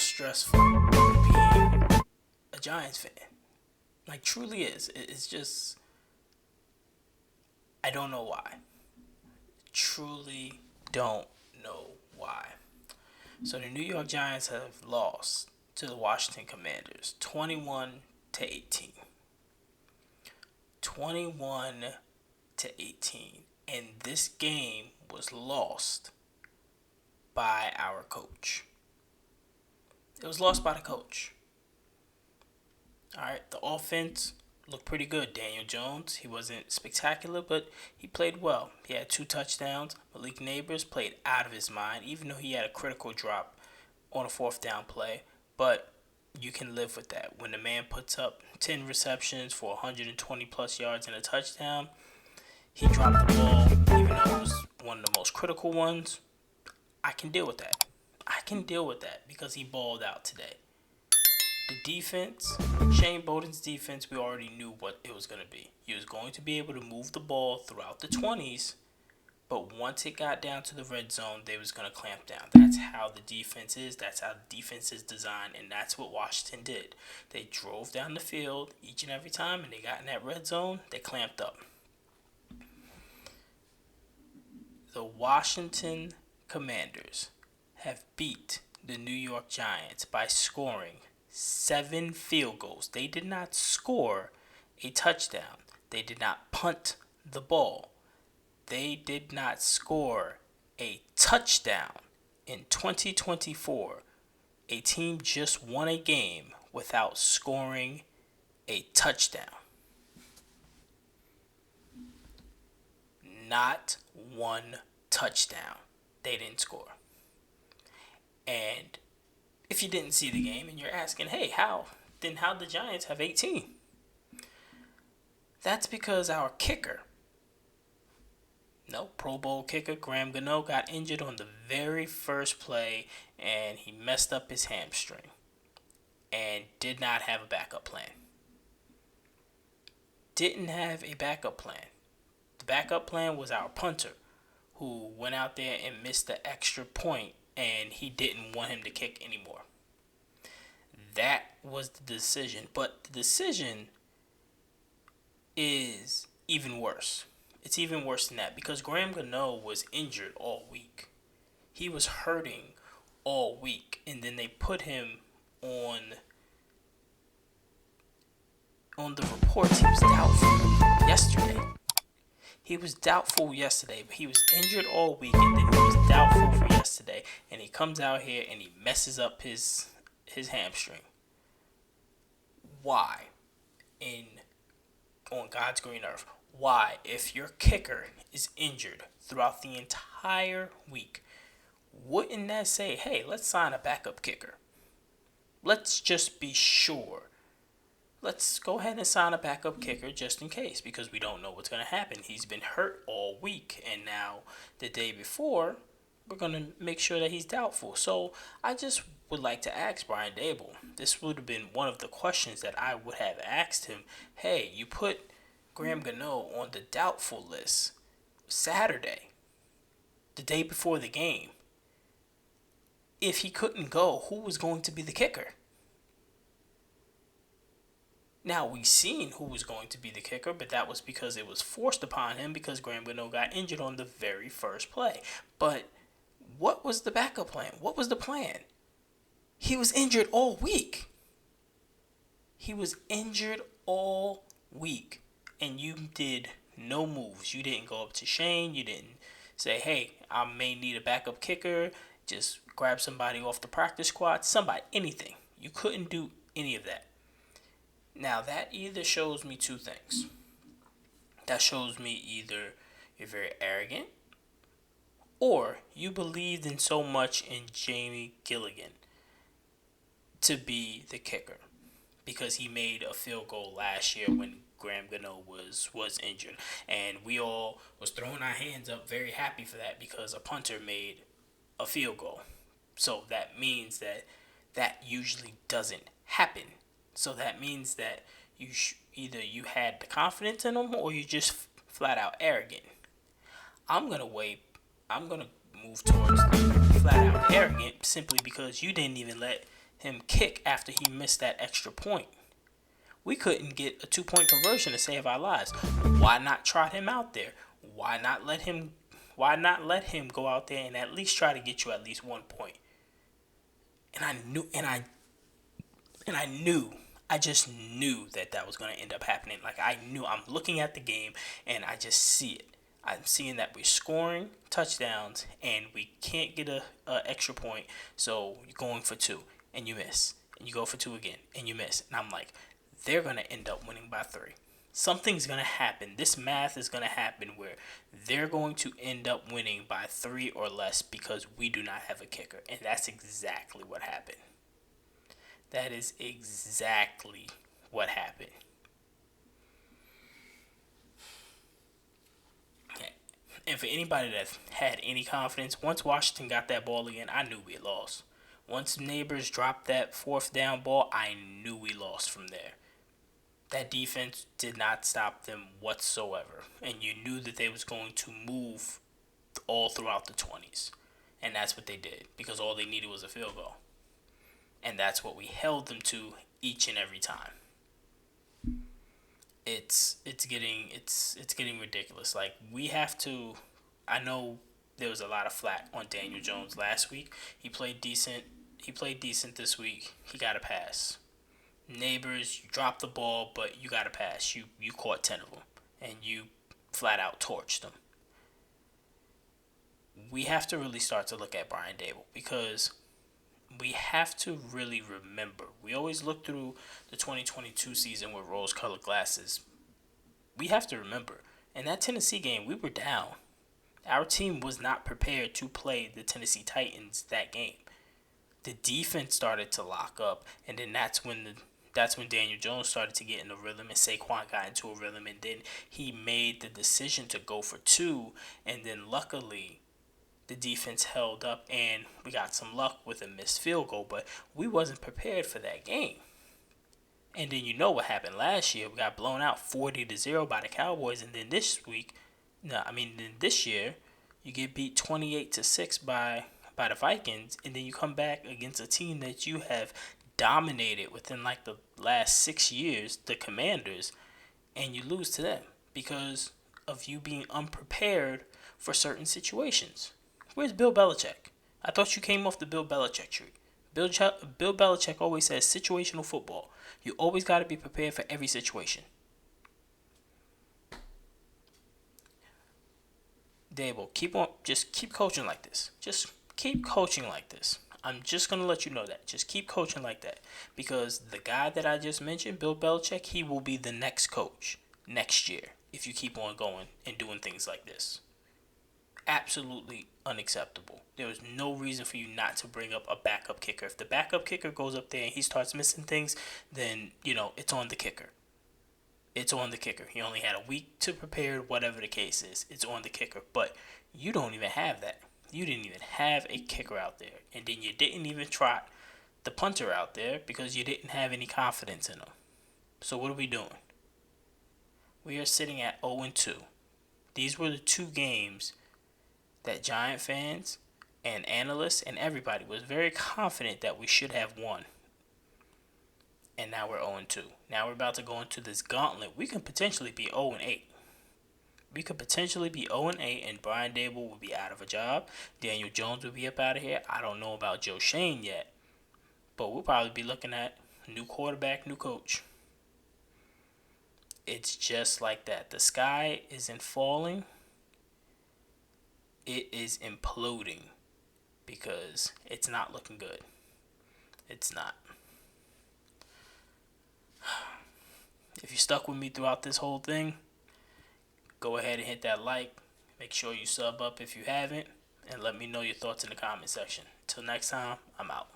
stressful being a Giants fan. Like, truly is. It's just, I don't know why. Truly don't know why. So the New York Giants have lost to the Washington Commanders 21-18. 21-18. And this game was lost by our coach. It was lost by the coach. All right, the offense looked pretty good. Daniel Jones, he wasn't spectacular, but he played well. He had 2 touchdowns. Malik Neighbors played out of his mind, even though he had a critical drop on a 4th down play. But you can live with that. When the man puts up 10 receptions for 120 plus yards and a touchdown, he dropped the ball, even though it was one of the most critical ones. I can deal with that. I can deal with that because he balled out today. The defense, Shane Bolden's defense, we already knew what it was going to be. He was going to be able to move the ball throughout the 20s, but once it got down to the red zone, they was going to clamp down. That's how the defense is. That's how the defense is designed, and that's what Washington did. They drove down the field each and every time, and they got in that red zone, they clamped up. The Washington Commanders have beat the New York Giants by scoring 7 field goals. They did not score a touchdown. They did not punt the ball. They did not score a touchdown. In 2024, a team just won a game without scoring a touchdown. Not one touchdown. They didn't score. And if you didn't see the game and you're asking, hey, how the Giants have 18? That's because our kicker, Pro Bowl kicker Graham Gano, got injured on the very first play, and he messed up his hamstring and did not have a backup plan. Didn't have a backup plan. The backup plan was our punter, who went out there and missed the extra point, and he didn't want him to kick anymore. That was the decision. But the decision is even worse. It's even worse than that because Graham Gano was injured all week. He was hurting all week, and then they put him on the reports. He was doubtful yesterday. He was doubtful yesterday, but he was injured all week, and then he was doubtful for yesterday. And he comes out here and he messes up his hamstring. Why? On God's green earth. Why? If your kicker is injured throughout the entire week, wouldn't that say, hey, let's sign a backup kicker? Let's just be sure. Let's go ahead and sign a backup kicker just in case, because we don't know what's going to happen. He's been hurt all week, and now the day before, we're going to make sure that he's doubtful. So I just would like to ask Brian Dable. This would have been one of the questions that I would have asked him. Hey, you put Graham Gano on the doubtful list Saturday, the day before the game. If he couldn't go, who was going to be the kicker? Now, we've seen who was going to be the kicker, but that was because it was forced upon him because Graham Gano got injured on the very first play. But what was the backup plan? What was the plan? He was injured all week. He was injured all week, and you did no moves. You didn't go up to Shane. You didn't say, hey, I may need a backup kicker. Just grab somebody off the practice squad. Somebody, anything. You couldn't do any of that. Now, that either shows me two things. That shows me either you're very arrogant or you believed in so much in Jamie Gilligan to be the kicker because he made a field goal last year when Graham Gano was injured. And we all was throwing our hands up very happy for that because a punter made a field goal. So that means that usually doesn't happen. So that means that either you had the confidence in him or you just flat out arrogant. I'm gonna move towards the flat out arrogant simply because you didn't even let him kick after he missed that extra point. We couldn't get a 2-point conversion to save our lives. Why not trot him out there? Why not let him? Why not let him go out there and at least try to get you at least 1 point? And I knew, I just knew that was going to end up happening. Like, I knew. I'm looking at the game and I just see it. I'm seeing that we're scoring touchdowns and we can't get a extra point. So you're going for 2 and you miss, and you go for 2 again and you miss. And I'm like, they're going to end up winning by 3. Something's going to happen. This math is going to happen where they're going to end up winning by 3 or less because we do not have a kicker. And that's exactly what happened. That is exactly what happened. And for anybody that had any confidence, once Washington got that ball again, I knew we had lost. Once Neighbors dropped that 4th down ball, I knew we lost from there. That defense did not stop them whatsoever. And you knew that they was going to move all throughout the 20s. And that's what they did, because all they needed was a field goal. And that's what we held them to each and every time. It's getting ridiculous. Like, we have to. I know there was a lot of flack on Daniel Jones last week. He played decent. This week. He got a pass. Neighbors, you dropped the ball, but you got a pass. You caught 10 of them, and you flat out torched them. We have to really start to look at Brian Daboll, because we have to really remember. We always look through the 2022 season with rose-colored glasses. We have to remember, in that Tennessee game, we were down. Our team was not prepared to play the Tennessee Titans that game. The defense started to lock up, and then that's when Daniel Jones started to get in the rhythm, and Saquon got into a rhythm, and then he made the decision to go for 2, and then luckily the defense held up, and we got some luck with a missed field goal, but we wasn't prepared for that game. And then you know what happened last year. We got blown out 40-0 by the Cowboys, and then this year you get beat 28-6 by the Vikings, and then you come back against a team that you have dominated within like the last 6 years, the Commanders, and you lose to them because of you being unprepared for certain situations. Where's Bill Belichick? I thought you came off the Bill Belichick tree. Bill Belichick always says situational football. You always got to be prepared for every situation. Dable, just keep coaching like this. Just keep coaching like this. I'm just going to let you know that. Just keep coaching like that. Because the guy that I just mentioned, Bill Belichick, he will be the next coach next year if you keep on going and doing things like this. Absolutely unacceptable. There was no reason for you not to bring up a backup kicker. If the backup kicker goes up there and he starts missing things, then, it's on the kicker. It's on the kicker. He only had a week to prepare, whatever the case is. It's on the kicker. But you don't even have that. You didn't even have a kicker out there. And then you didn't even trot the punter out there because you didn't have any confidence in him. So what are we doing? We are sitting at 0-2. These were the 2 games that Giant fans and analysts and everybody was very confident that we should have won. And now we're 0-2. Now we're about to go into this gauntlet. We can potentially be 0-8. We could potentially be 0-8, and Brian Daboll will be out of a job. Daniel Jones will be up out of here. I don't know about Joe Shane yet, but we'll probably be looking at new quarterback, new coach. It's just like that. The sky isn't falling. It is imploding because it's not looking good. It's not. If you stuck with me throughout this whole thing, go ahead and hit that like. Make sure you sub up if you haven't, and let me know your thoughts in the comment section. Till next time, I'm out.